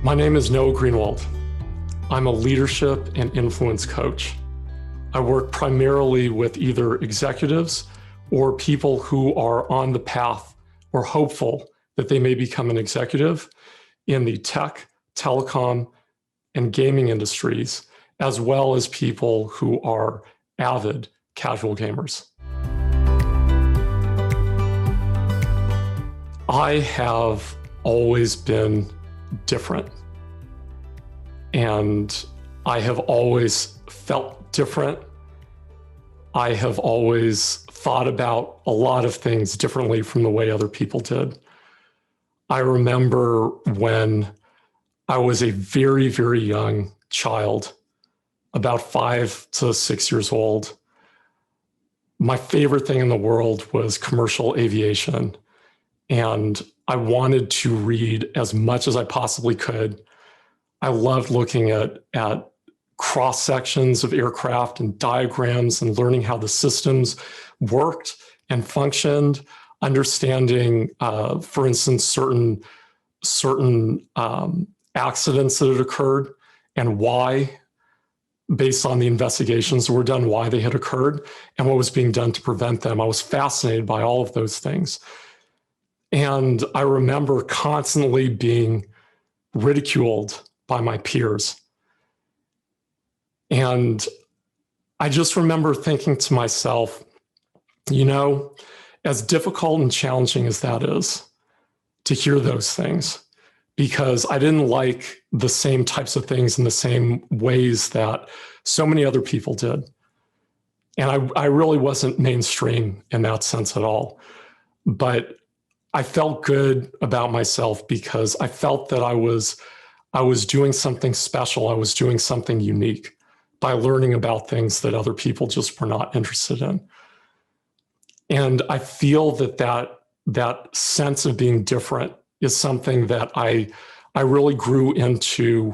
My name is Noah Greenwald. I'm a leadership and influence coach. I work primarily with either executives or people who are on the path or hopeful that they may become an executive in the tech, telecom, and gaming industries, as well as people who are avid casual gamers. I have always been different, and I have always felt different. I have always thought about a lot of things differently from the way other people did. I remember when I was a very, very young child, about 5 to 6 years old, my favorite thing in the world was commercial aviation. And I wanted to read as much as I possibly could. I loved looking at cross sections of aircraft and diagrams and learning how the systems worked and functioned, understanding, for instance, certain accidents that had occurred and why, based on the investigations that were done, why they had occurred and what was being done to prevent them. I was fascinated by all of those things. And I remember constantly being ridiculed by my peers. And I just remember thinking to myself, you know, as difficult and challenging as that is to hear those things, because I didn't like the same types of things in the same ways that so many other people did. And I really wasn't mainstream in that sense at all. But I felt good about myself because I felt that I was doing something special. I was doing something unique by learning about things that other people just were not interested in. And I feel that sense of being different is something that I really grew into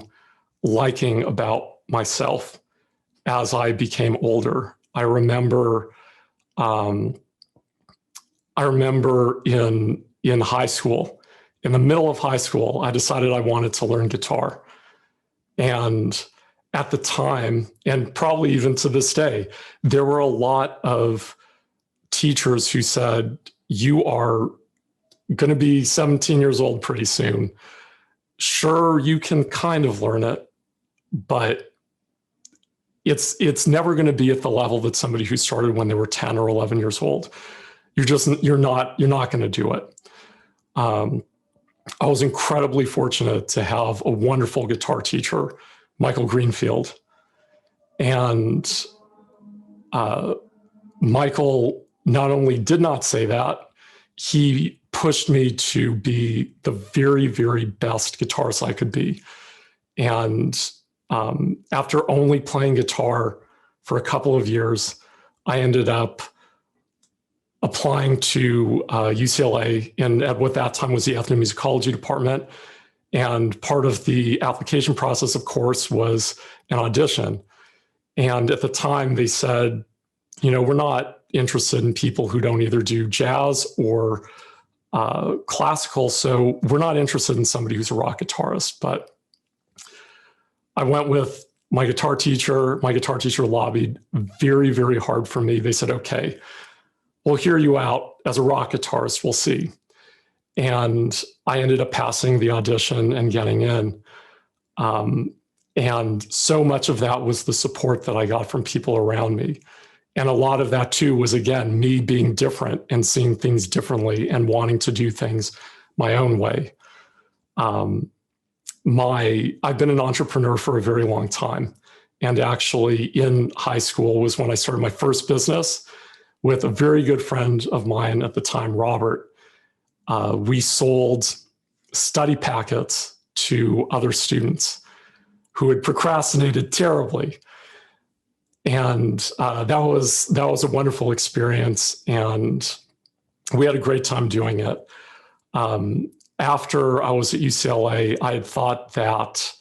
liking about myself as I became older. I remember in high school, in the middle of high school, I decided I wanted to learn guitar. And at the time, and probably even to this day, there were a lot of teachers who said, you are going to be 17 years old pretty soon. Sure, you can kind of learn it, but it's never going to be at the level that somebody who started when they were 10 or 11 years old. You're not going to do it. I was incredibly fortunate to have a wonderful guitar teacher, Michael Greenfield. And Michael not only did not say that, he pushed me to be the very, very best guitarist I could be. And after only playing guitar for a couple of years, I ended up applying to UCLA, and at what that time was the ethnomusicology department. And part of the application process, of course, was an audition. And at the time they said, you know, we're not interested in people who don't either do jazz or classical. So we're not interested in somebody who's a rock guitarist. But I went with my guitar teacher. My guitar teacher lobbied very, very hard for me. They said, okay, we'll hear you out as a rock guitarist. We'll see. And I ended up passing the audition and getting in. And so much of that was the support that I got from people around me. And a lot of that too was, again, me being different and seeing things differently and wanting to do things my own way. I've been an entrepreneur for a very long time. And actually in high school was when I started my first business with a very good friend of mine at the time, Robert. We sold study packets to other students who had procrastinated terribly. And that was a wonderful experience. And we had a great time doing it. After I was at UCLA, I had thought that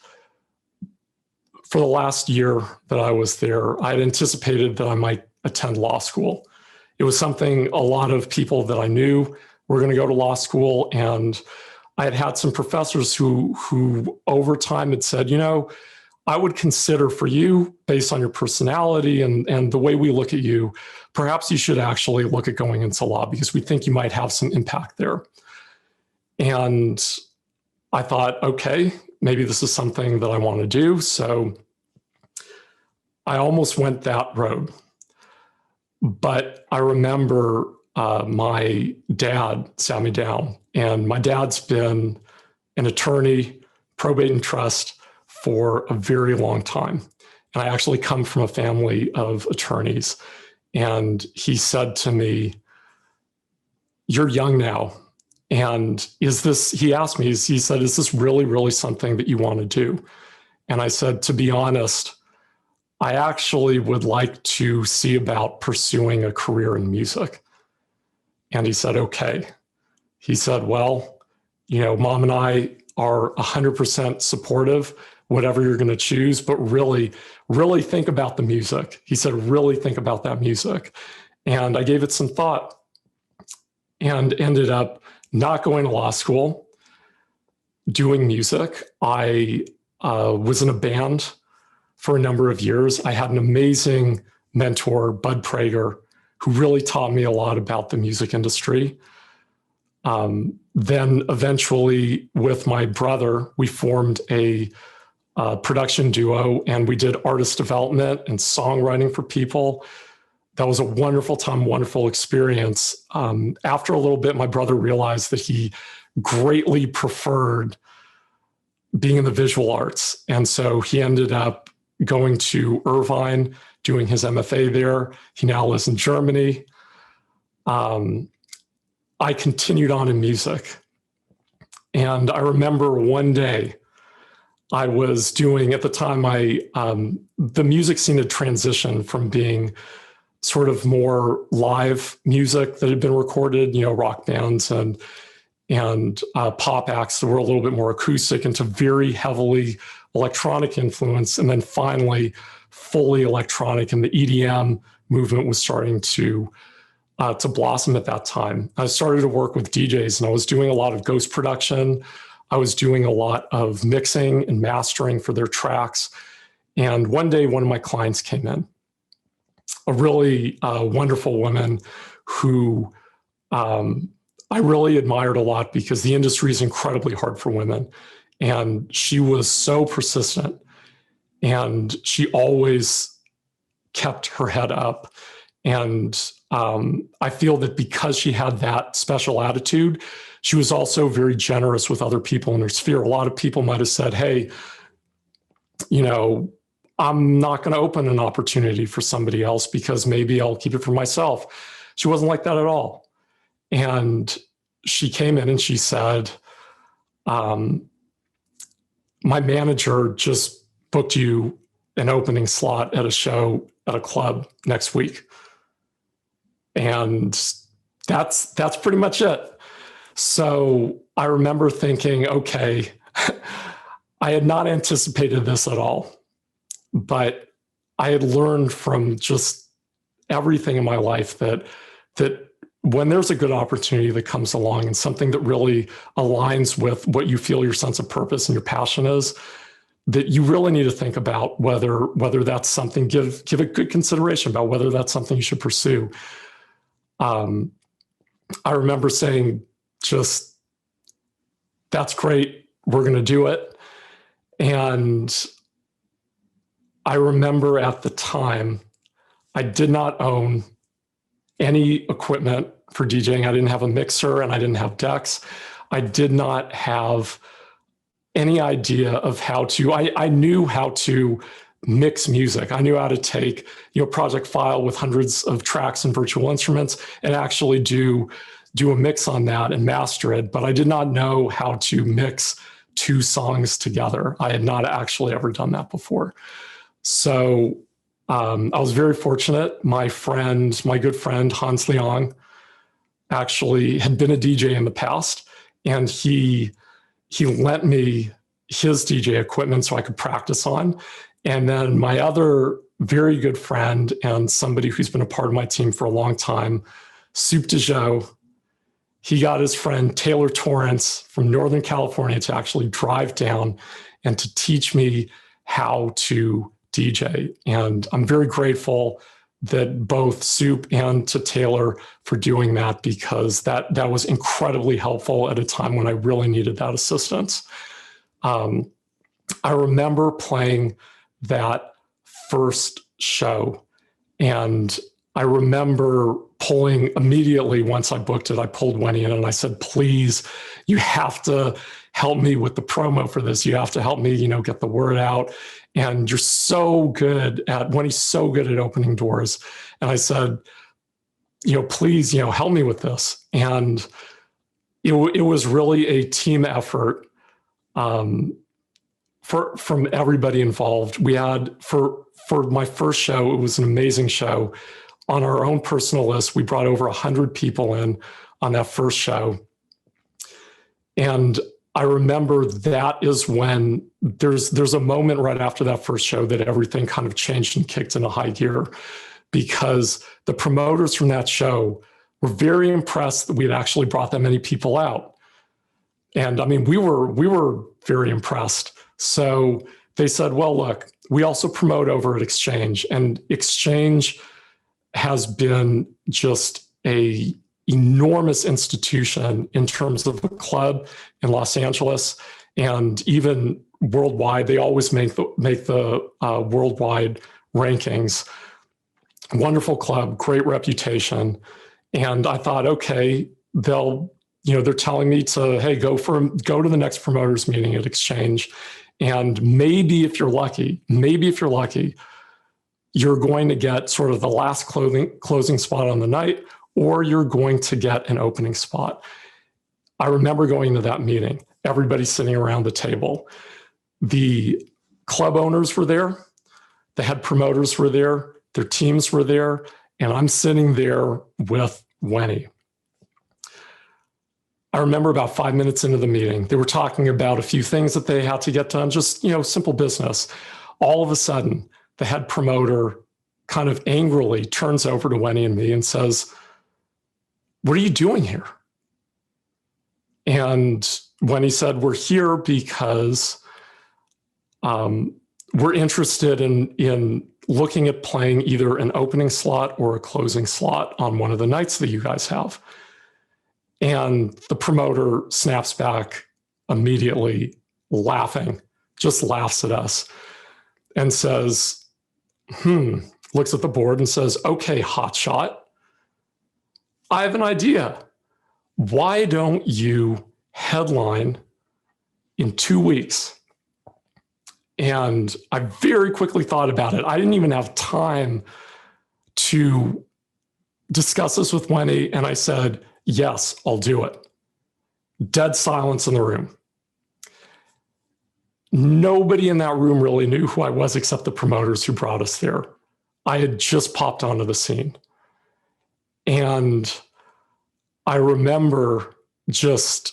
for the last year that I was there, I had anticipated that I might attend law school. It was something a lot of people that I knew were going to go to law school, and I had had some professors who over time had said, you know, I would consider for you, based on your personality and the way we look at you, perhaps you should actually look at going into law because we think you might have some impact there. And I thought, okay, maybe this is something that I want to do. So I almost went that road. But I remember my dad sat me down, and my dad's been an attorney, probate and trust, for a very long time. And I actually come from a family of attorneys. And he said to me, "You're young now. And he asked me, he said, is this really, really something that you want to do?" And I said, to be honest, I actually would like to see about pursuing a career in music. And he said, okay. He said, well, you know, Mom and I are 100% supportive, whatever you're going to choose, but really, really think about the music. He said, really think about that music. And I gave it some thought and ended up not going to law school, doing music. I was in a band for a number of years. I had an amazing mentor, Bud Prager, who really taught me a lot about the music industry. Then eventually with my brother, we formed a production duo, and we did artist development and songwriting for people. That was a wonderful time, wonderful experience. After a little bit, my brother realized that he greatly preferred being in the visual arts. And so he ended up going to Irvine, doing his MFA there. He now lives in Germany. I continued on in music. And I remember one day I was doing, at the time, the music scene had transitioned from being sort of more live music that had been recorded, you know, rock bands and pop acts that were a little bit more acoustic, into very heavily electronic influence. And then finally, fully electronic, and the EDM movement was starting to blossom at that time. I started to work with DJs, and I was doing a lot of ghost production. I was doing a lot of mixing and mastering for their tracks. And one day, one of my clients came in, a really wonderful woman who I really admired a lot, because the industry is incredibly hard for women. And she was so persistent, and she always kept her head up. And I feel that because she had that special attitude, she was also very generous with other people in her sphere. A lot of people might have said, hey, you know, I'm not going to open an opportunity for somebody else because maybe I'll keep it for myself. She wasn't like that at all. And she came in and she said, my manager just booked you an opening slot at a show at a club next week. And that's pretty much it. So I remember thinking, okay, I had not anticipated this at all, but I had learned from just everything in my life that when there's a good opportunity that comes along and something that really aligns with what you feel your sense of purpose and your passion is, that you really need to think about whether that's something, give it good consideration about whether that's something you should pursue. I remember saying, just, that's great, we're going to do it. And I remember at the time, I did not own any equipment for DJing. I didn't have a mixer and I didn't have decks. I did not have any idea of how to, I knew how to mix music. I knew how to take, you know, project file with hundreds of tracks and virtual instruments and actually do a mix on that and master it. But I did not know how to mix two songs together. I had not actually ever done that before. So I was very fortunate. My good friend, Hans Leong, actually had been a DJ in the past, and he lent me his DJ equipment so I could practice on. And then my other very good friend and somebody who's been a part of my team for a long time, Soup de Joe, he got his friend Taylor Torrance from Northern California to actually drive down and to teach me how to DJ. And I'm very grateful that both Soup and to Taylor for doing that, because that was incredibly helpful at a time when I really needed that assistance. I remember playing that first show, and I remember pulling immediately once I booked it, I pulled Wenny in and I said, please, you have to help me with the promo for this. You have to help me, get the word out. And you're so good at, Wenny's so good at opening doors. And I said, please, help me with this. And it was really a team effort from everybody involved. We had, for my first show, it was an amazing show. On our own personal list, we brought over 100 people in on that first show. And I remember that is when there's a moment right after that first show that everything kind of changed and kicked into high gear, because the promoters from that show were very impressed that we'd actually brought that many people out. And I mean, we were very impressed. So they said, well, look, we also promote over at Exchange, and Exchange has been just a enormous institution in terms of the club in Los Angeles and even worldwide. They always make the worldwide rankings. Wonderful club, great reputation. And I thought, okay, they're telling me to, hey, go to the next promoters meeting at Exchange. And maybe if you're lucky, you're going to get sort of the last closing spot on the night, or you're going to get an opening spot. I remember going to that meeting, everybody sitting around the table. The club owners were there, the head promoters were there, their teams were there, and I'm sitting there with Wenny. I remember about 5 minutes into the meeting, they were talking about a few things that they had to get done, just, simple business. All of a sudden, the head promoter kind of angrily turns over to Wenny and me and says, what are you doing here? And Wenny said, we're here because we're interested in looking at playing either an opening slot or a closing slot on one of the nights that you guys have. And the promoter snaps back immediately, laughing, just laughs at us and says, looks at the board and says, okay, hotshot, I have an idea. Why don't you headline in 2 weeks? And I very quickly thought about it. I didn't even have time to discuss this with Wenny. And I said, yes, I'll do it. Dead silence in the room. Nobody in that room really knew who I was except the promoters who brought us there. I had just popped onto the scene. And I remember just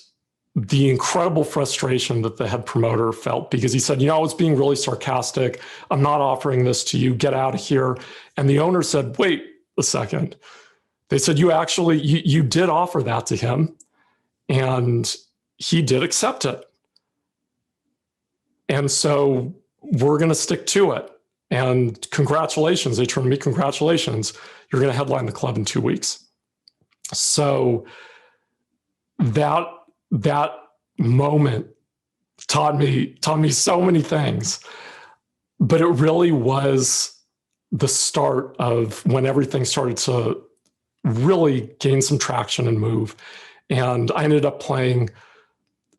the incredible frustration that the head promoter felt, because he said, I was being really sarcastic. I'm not offering this to you. Get out of here. And the owner said, wait a second. They said, you did offer that to him, and he did accept it. And so we're going to stick to it. And congratulations. They turned to me, congratulations. You're going to headline the club in 2 weeks. So that moment taught me so many things, but it really was the start of when everything started to really gain some traction and move. And I ended up playing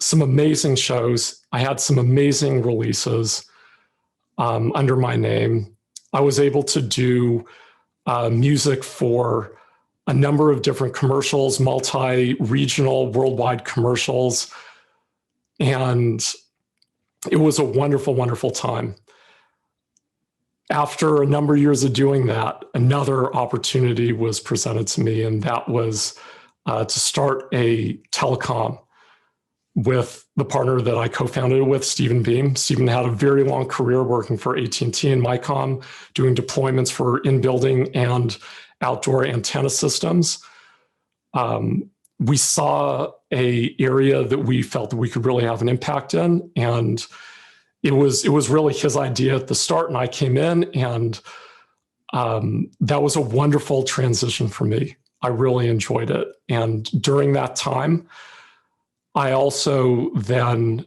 some amazing shows. I had some amazing releases under my name. I was able to do music for a number of different commercials, multi-regional, worldwide commercials. And it was a wonderful, wonderful time. After a number of years of doing that, another opportunity was presented to me, and that was to start a telecom with the partner that I co-founded it with, Stephen Beam. Stephen had a very long career working for AT&T and Micom, doing deployments for in-building and outdoor antenna systems. we saw a area that we felt that we could really have an impact in, and it was really his idea at the start, and I came in, and that was a wonderful transition for me. I really enjoyed it. And during that time, I also then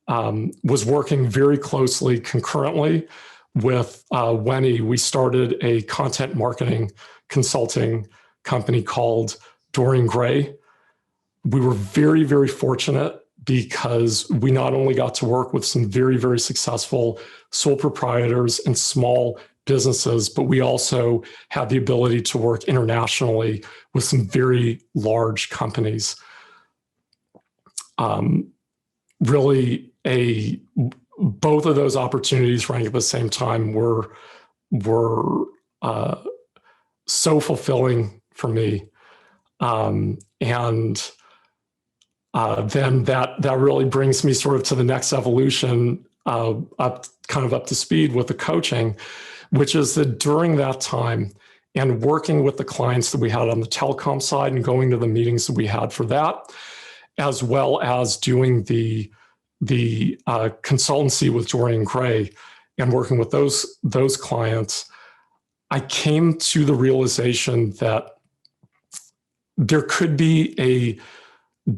was working very closely concurrently with Wenny. We started a content marketing consulting company called Dorian. We were very, very fortunate because we not only got to work with some very, very successful sole proprietors and small businesses, but we also had the ability to work internationally with some very large companies. Really, both of those opportunities running at the same time were so fulfilling for me, and then that really brings me sort of to the next evolution, up to speed with the coaching, which is that during that time and working with the clients that we had on the telecom side and going to the meetings that we had for that, as well as doing the consultancy with Dorian Gray and working with those clients, I came to the realization that there could be a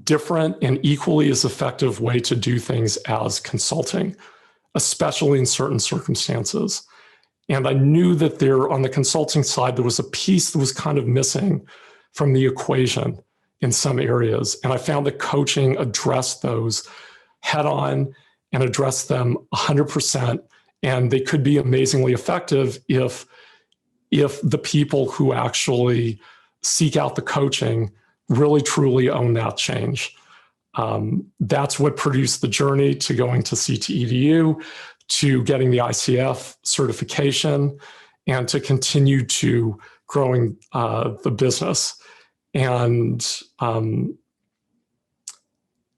different and equally as effective way to do things as consulting, especially in certain circumstances. And I knew that there, on the consulting side, there was a piece that was kind of missing from the equation in some areas. And I found that coaching addressed those head on and addressed them 100%. And they could be amazingly effective if the people who actually seek out the coaching really truly own that change. That's what produced the journey to going to CTEDU, to getting the ICF certification, and to continue to growing the business. And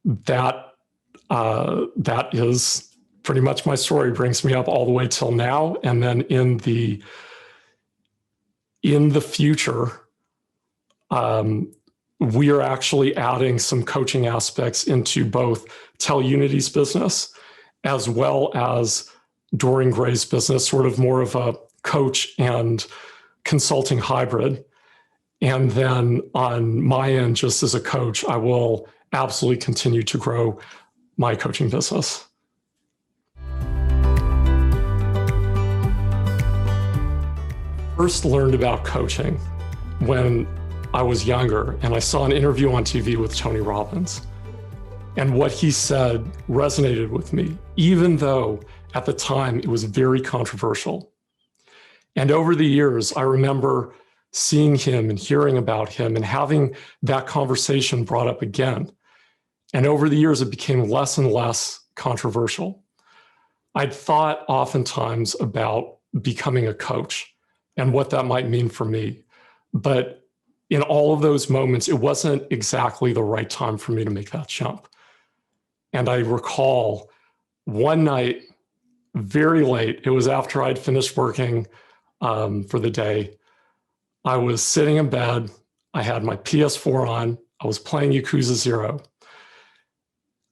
that is pretty much my story. Brings me up all the way till now. And then in the future, we are actually adding some coaching aspects into both Telunity's business as well as Dorian Gray's business, sort of more of a coach and consulting hybrid. And then on my end, just as a coach, I will absolutely continue to grow my coaching business. First learned about coaching when I was younger, and I saw an interview on TV with Tony Robbins. And what he said resonated with me, even though at the time it was very controversial. And over the years, I remember seeing him and hearing about him and having that conversation brought up again. And over the years, it became less and less controversial. I'd thought oftentimes about becoming a coach and what that might mean for me. But in all of those moments, it wasn't exactly the right time for me to make that jump. And I recall one night, very late, it was after I'd finished working for the day. I was sitting in bed. I had my PS4 on. I was playing Yakuza 0.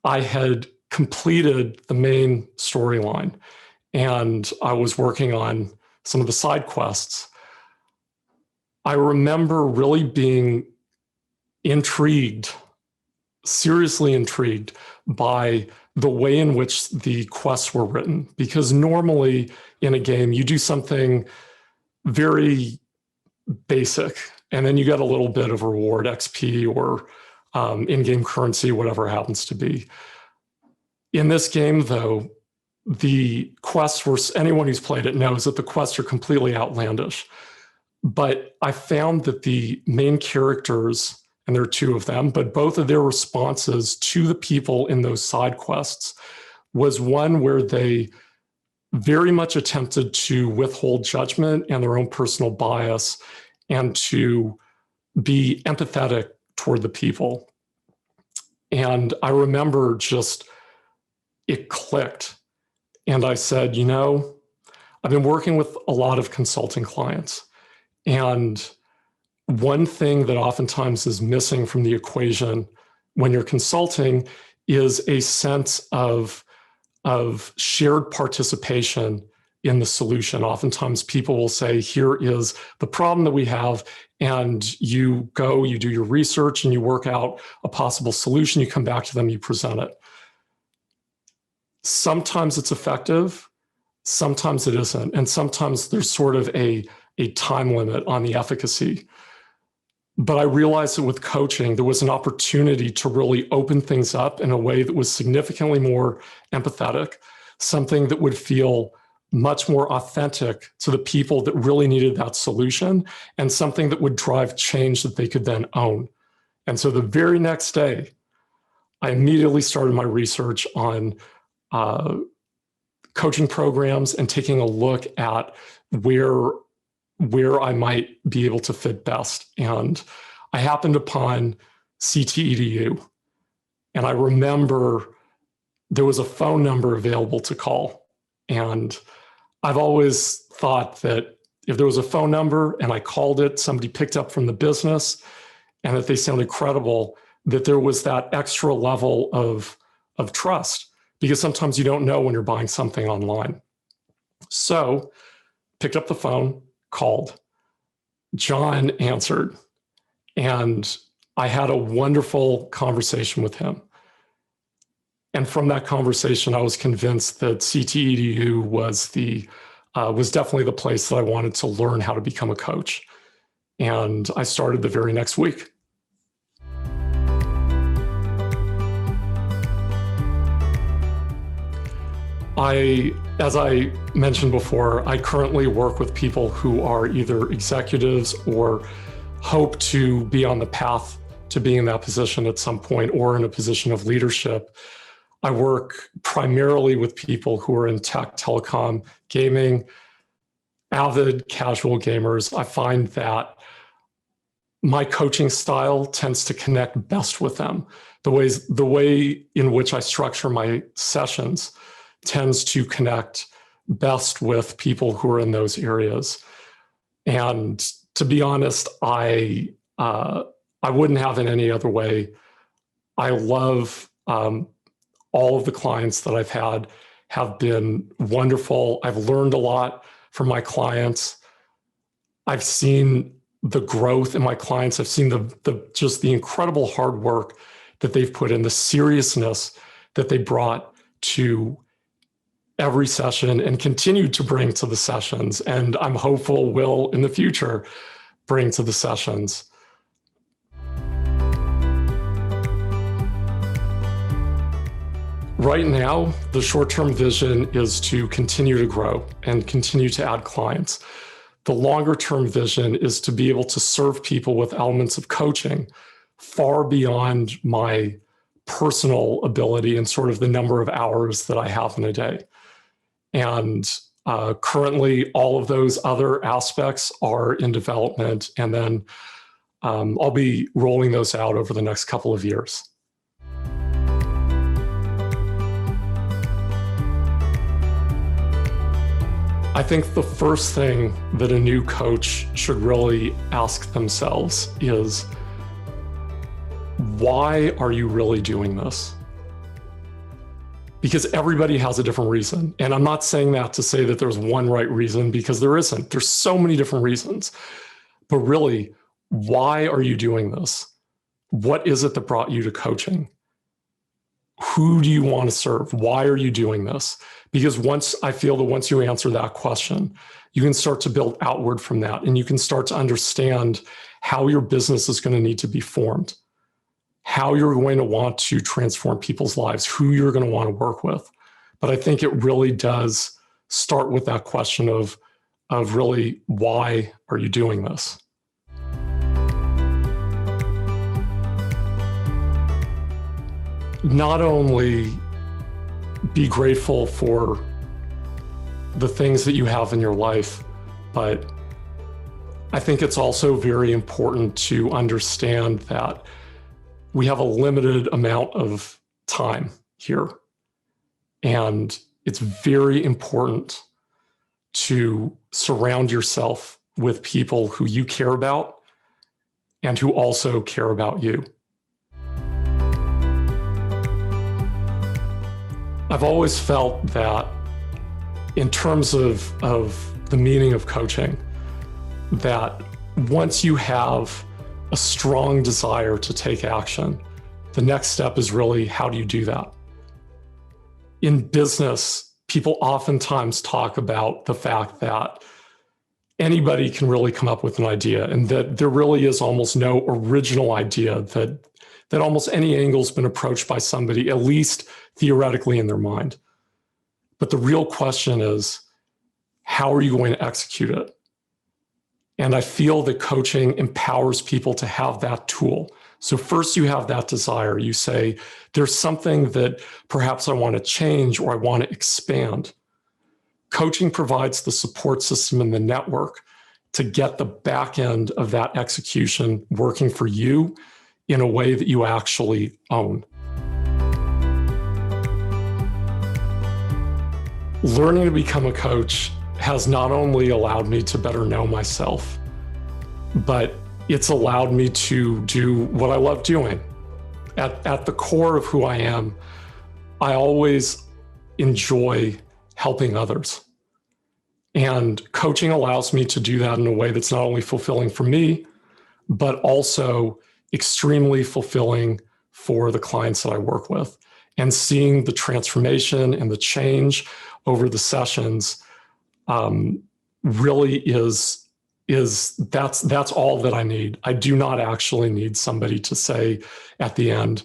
I had completed the main storyline, and I was working on some of the side quests. I remember really being intrigued, seriously intrigued by the way in which the quests were written. Because normally in a game, you do something very basic, and then you get a little bit of reward, XP or in-game currency, whatever it happens to be. In this game, though, the quests were, anyone who's played it knows that the quests are completely outlandish. But I found that the main characters, and there are two of them, but both of their responses to the people in those side quests was one where they very much attempted to withhold judgment and their own personal bias and to be empathetic toward the people. And I remember just, it clicked. And I said, you know, I've been working with a lot of consulting clients, and one thing that oftentimes is missing from the equation when you're consulting is a sense of shared participation in the solution. Oftentimes people will say, here is the problem that we have, and you go, you do your research, and you work out a possible solution, you come back to them, you present it. Sometimes it's effective, sometimes it isn't, and sometimes there's sort of a time limit on the efficacy. But I realized that with coaching, there was an opportunity to really open things up in a way that was significantly more empathetic, something that would feel much more authentic to the people that really needed that solution, and something that would drive change that they could then own. And so the very next day, I immediately started my research on coaching programs and taking a look at where I might be able to fit best. And I happened upon CTEDU. And I remember there was a phone number available to call. And I've always thought that if there was a phone number and I called it, somebody picked up from the business, and that they sounded credible, that there was that extra level of trust, because sometimes you don't know when you're buying something online. So picked up the phone, called. John answered, and I had a wonderful conversation with him. And from that conversation, I was convinced that CTEDU was definitely the place that I wanted to learn how to become a coach. And I started the very next week. As I mentioned before, I currently work with people who are either executives or hope to be on the path to being in that position at some point, or in a position of leadership. I work primarily with people who are in tech, telecom, gaming, avid casual gamers. I find that my coaching style tends to connect best with them. The way in which I structure my sessions tends to connect best with people who are in those areas. And to be honest, I wouldn't have it any other way. I love all of the clients that I've had have been wonderful. I've learned a lot from my clients. I've seen the growth in my clients. I've seen just the incredible hard work that they've put in, the seriousness that they brought to every session and continue to bring to the sessions. And I'm hopeful will in the future bring to the sessions. Right now, the short-term vision is to continue to grow and continue to add clients. The longer-term vision is to be able to serve people with elements of coaching far beyond my personal ability and sort of the number of hours that I have in a day. And currently, all of those other aspects are in development, and then I'll be rolling those out over the next couple of years. I think the first thing that a new coach should really ask themselves is, why are you really doing this? Because everybody has a different reason. And I'm not saying that to say that there's one right reason, because there isn't. There's so many different reasons. But really, why are you doing this? What is it that brought you to coaching? Who do you want to serve? Why are you doing this? Because once you answer that question, you can start to build outward from that, and you can start to understand how your business is going to need to be formed, how you're going to want to transform people's lives, who you're going to want to work with. But I think it really does start with that question of really, why are you doing this? Not only be grateful for the things that you have in your life, but I think it's also very important to understand that we have a limited amount of time here. And it's very important to surround yourself with people who you care about and who also care about you. I've always felt that in terms of the meaning of coaching, that once you have a strong desire to take action, the next step is really, how do you do that? In business, people oftentimes talk about the fact that anybody can really come up with an idea, and that there really is almost no original idea, that almost any angle's been approached by somebody, at least theoretically in their mind. But the real question is, how are you going to execute it? And I feel that coaching empowers people to have that tool. So first you have that desire. You say, there's something that perhaps I want to change or I want to expand. Coaching provides the support system and the network to get the back end of that execution working for you in a way that you actually own. Learning to become a coach has not only allowed me to better know myself, but it's allowed me to do what I love doing. At the core of who I am, I always enjoy helping others. And coaching allows me to do that in a way that's not only fulfilling for me, but also extremely fulfilling for the clients that I work with. And seeing the transformation and the change over the sessions really that's all that I need. I do not actually need somebody to say at the end,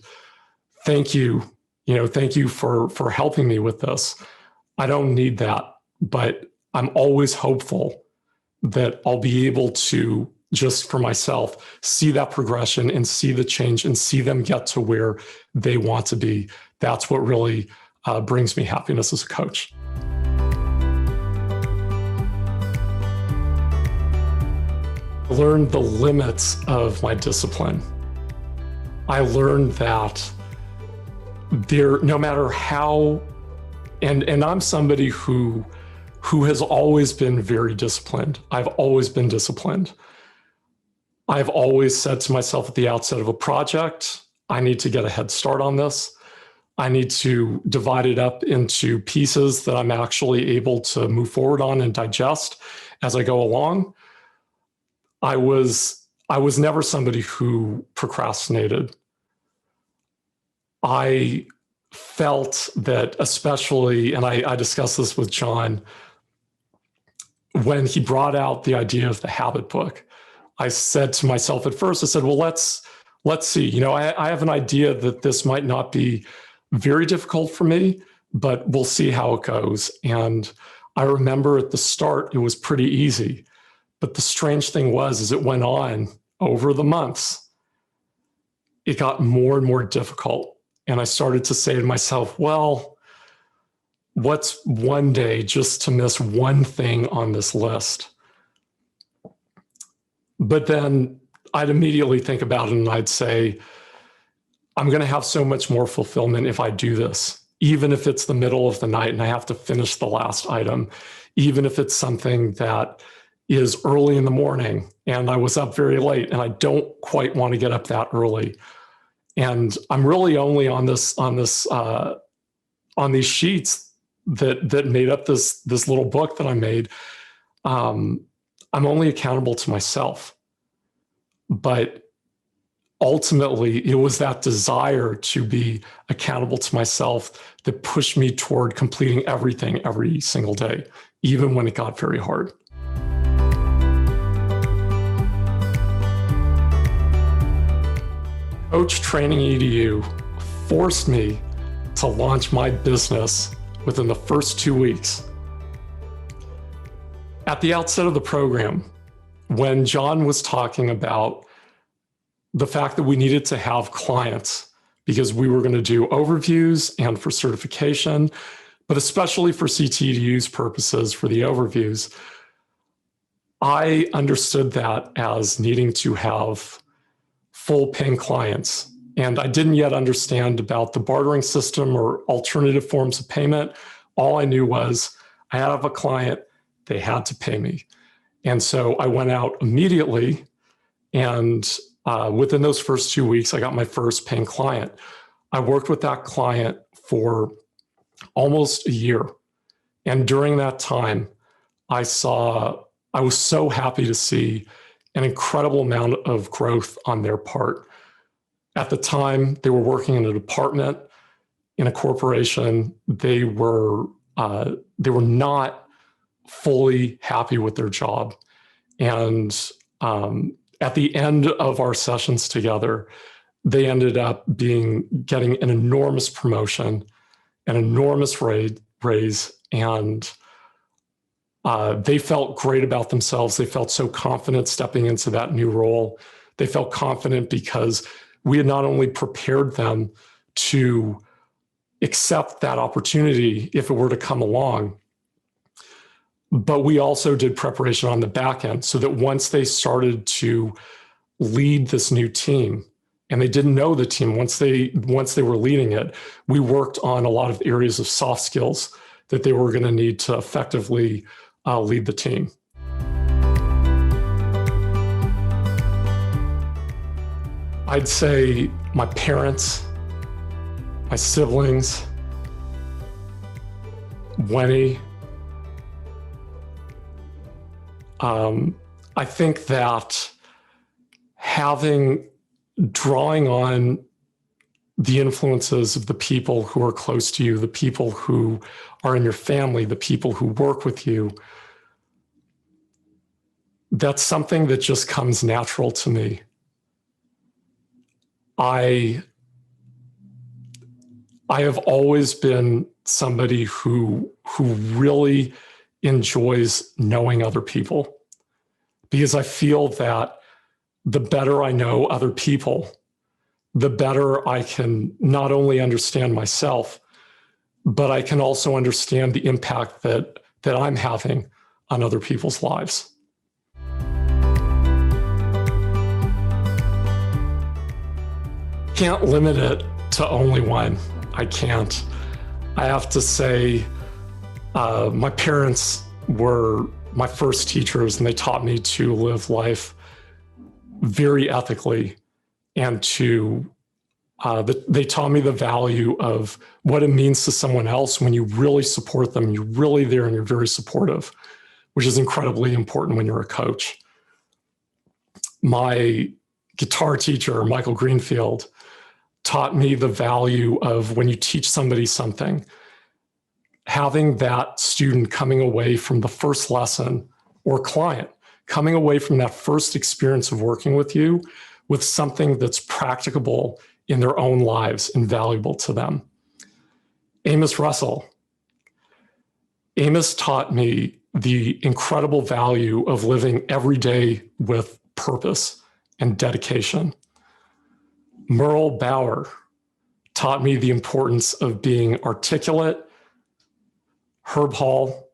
thank you, thank you for helping me with this. I don't need that, but I'm always hopeful that I'll be able to, just for myself, see that progression and see the change and see them get to where they want to be. That's what really brings me happiness as a coach. I learned the limits of my discipline. I learned that no matter how, and I'm somebody who has always been very disciplined. I've always been disciplined. I've always said to myself at the outset of a project, I need to get a head start on this. I need to divide it up into pieces that I'm actually able to move forward on and digest as I go along. I was never somebody who procrastinated. I felt that, especially, and I discussed this with John, when he brought out the idea of the habit book, I said to myself at first, I said, well, let's see, I have an idea that this might not be very difficult for me, but we'll see how it goes. And I remember at the start, it was pretty easy. But the strange thing was, as it went on over the months, it got more and more difficult. And I started to say to myself, well, what's one day just to miss one thing on this list? But then I'd immediately think about it and I'd say, I'm going to have so much more fulfillment if I do this, even if it's the middle of the night and I have to finish the last item, even if it's something that is early in the morning and I was up very late and I don't quite want to get up that early. And I'm really only on these sheets that made up this little book that I made. I'm only accountable to myself. But ultimately, it was that desire to be accountable to myself that pushed me toward completing everything every single day, even when it got very hard. Coach Training EDU forced me to launch my business within the first 2 weeks. At the outset of the program, when John was talking about the fact that we needed to have clients because we were going to do overviews and for certification, but especially for CTEDU's purposes, for the overviews, I understood that as needing to have full paying clients. And I didn't yet understand about the bartering system or alternative forms of payment. All I knew was I had to have a client, they had to pay me. And so I went out immediately and within those first 2 weeks, I got my first paying client. I worked with that client for almost a year. And during that time, I was so happy to see an incredible amount of growth on their part. At the time, they were working in a department in a corporation. They were not fully happy with their job. And at the end of our sessions together, they ended up getting an enormous promotion, an enormous raise, and they felt great about themselves. They felt so confident stepping into that new role. They felt confident because we had not only prepared them to accept that opportunity if it were to come along, but we also did preparation on the back end so that once they started to lead this new team, and they didn't know the team, once they were leading it, we worked on a lot of areas of soft skills that they were going to need to effectively lead the team. I'd say my parents, my siblings, Wenny. I think that drawing on the influences of the people who are close to you, the people who are in your family, the people who work with you, that's something that just comes natural to me. I have always been somebody who really enjoys knowing other people, because I feel that the better I know other people, the better I can not only understand myself, but I can also understand the impact that I'm having on other people's lives. Can't limit it to only one. I can't. I have to say, my parents were my first teachers, and they taught me to live life very ethically, and they taught me the value of what it means to someone else when you really support them, you're really there and you're very supportive, which is incredibly important when you're a coach. My guitar teacher, Michael Greenfield, taught me the value of when you teach somebody something, having that student coming away from the first lesson, or client coming away from that first experience of working with you with something that's practicable in their own lives and valuable to them. Amos Russell. Amos taught me the incredible value of living every day with purpose and dedication. Merle Bauer taught me the importance of being articulate. Herb Hall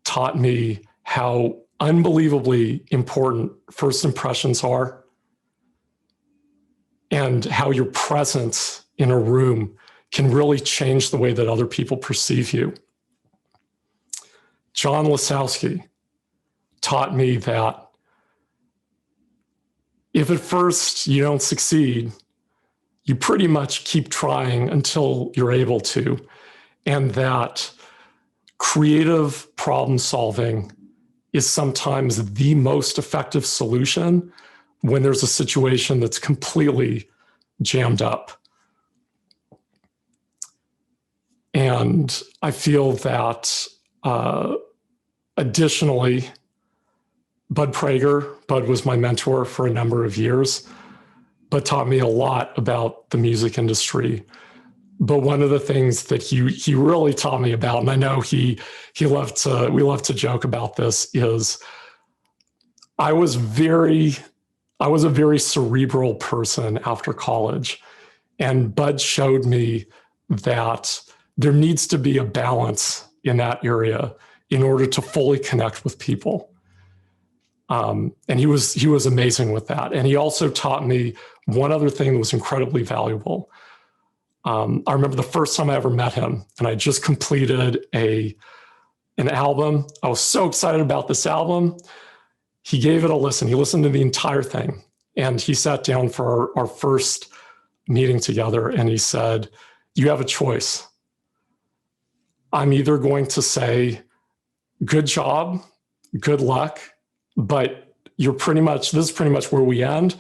taught me how unbelievably important first impressions are, and how your presence in a room can really change the way that other people perceive you. John Lasowski taught me that if at first you don't succeed, you pretty much keep trying until you're able to, and that creative problem solving is sometimes the most effective solution when there's a situation that's completely jammed up. And I feel that additionally, Bud Prager, Bud was my mentor for a number of years, but taught me a lot about the music industry. But one of the things that he really taught me about, and I know we love to joke about this, is I was a very cerebral person after college. And Bud showed me that there needs to be a balance in that area in order to fully connect with people. And he was amazing with that. And he also taught me one other thing that was incredibly valuable. I remember the first time I ever met him, and I just completed an album. I was so excited about this album. He gave it a listen. He listened to the entire thing. And he sat down for our first meeting together and he said, you have a choice. I'm either going to say, good job, good luck, but this is pretty much where we end.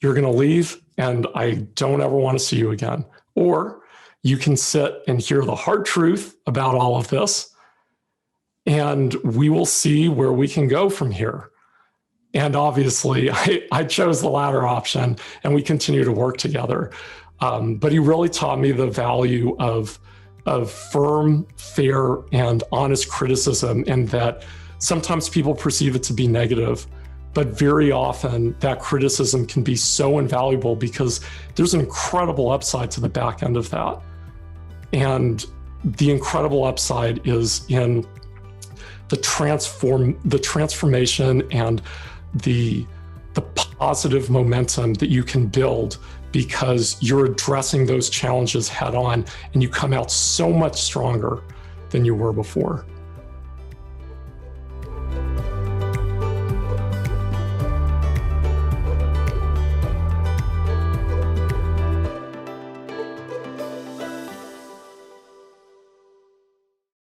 You're going to leave and I don't ever want to see you again. Or you can sit and hear the hard truth about all of this and we will see where we can go from here. And obviously I chose the latter option and we continue to work together. But he really taught me the value of firm, fair, and honest criticism, and that sometimes people perceive it to be negative, but very often that criticism can be so invaluable because there's an incredible upside to the back end of that. And the incredible upside is in the transformation and the positive momentum that you can build because you're addressing those challenges head on and you come out so much stronger than you were before.